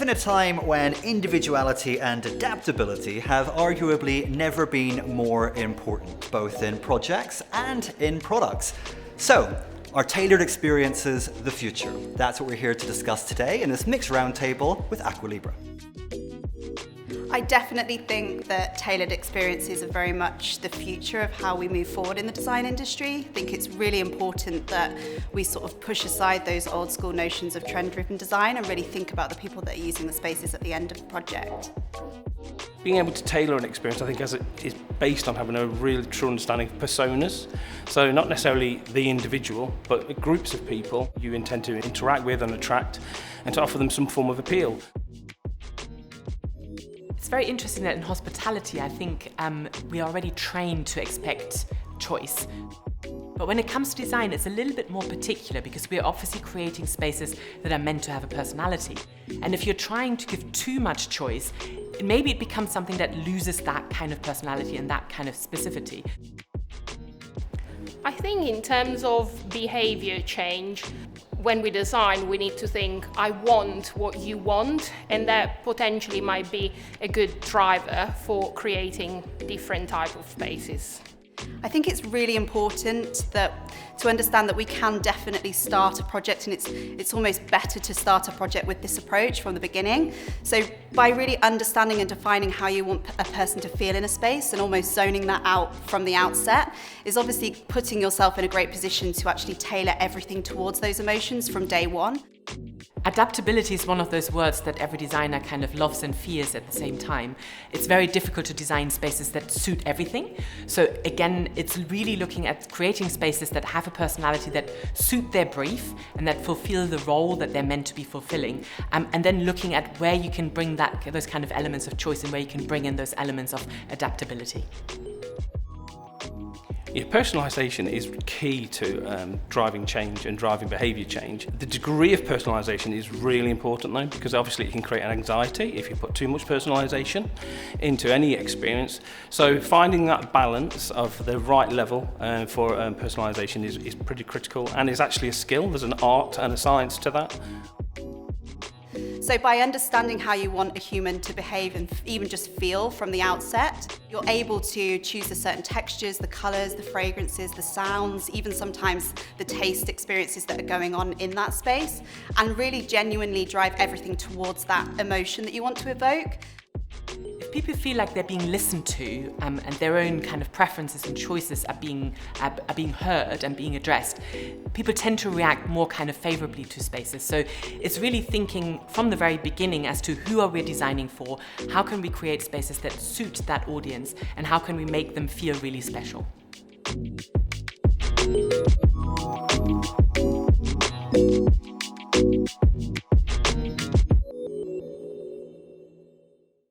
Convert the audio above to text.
in a time when individuality and adaptability have arguably never been more important, both in projects and in products. So, are tailored experiences the future? That's what we're here to discuss today in this mixed roundtable with Aqua Libra. I definitely think that tailored experiences are very much the future of how we move forward in the design industry. I think it's really important that we sort of push aside those old school notions of trend-driven design and really think about the people that are using the spaces at the end of the project. Being able to tailor an experience, I think, is based on having a really true understanding of personas. So not necessarily the individual, but groups of people you intend to interact with and attract, and to offer them some form of appeal. It's very interesting that in hospitality, I think we are already trained to expect choice. But when it comes to design, it's a little bit more particular because we're obviously creating spaces that are meant to have a personality. And if you're trying to give too much choice, maybe it becomes something that loses that kind of personality and that kind of specificity. I think in terms of behavior change, when we design, we need to think, I want what you want, and that potentially might be a good driver for creating different type of spaces. I think it's really important to understand that we can definitely start a project, and it's almost better to start a project with this approach from the beginning. So by really understanding and defining how you want a person to feel in a space and almost zoning that out from the outset is obviously putting yourself in a great position to actually tailor everything towards those emotions from day one. Adaptability is one of those words that every designer kind of loves and fears at the same time. It's very difficult to design spaces that suit everything. So again, it's really looking at creating spaces that have a personality that suit their brief and that fulfill the role that they're meant to be fulfilling. And then looking at where you can bring those kind of elements of choice and where you can bring in those elements of adaptability. Yeah, personalisation is key to driving change and driving behaviour change. The degree of personalisation is really important though, because obviously it can create an anxiety if you put too much personalisation into any experience. So finding that balance of the right level for personalisation is pretty critical, and is actually a skill. There's an art and a science to that. So by understanding how you want a human to behave and even just feel from the outset, you're able to choose the certain textures, the colours, the fragrances, the sounds, even sometimes the taste experiences that are going on in that space, and really genuinely drive everything towards that emotion that you want to evoke. If people feel like they're being listened to and their own kind of preferences and choices are being heard and being addressed, people tend to react more kind of favourably to spaces. So it's really thinking from the very beginning as to who are we designing for, how can we create spaces that suit that audience, and how can we make them feel really special.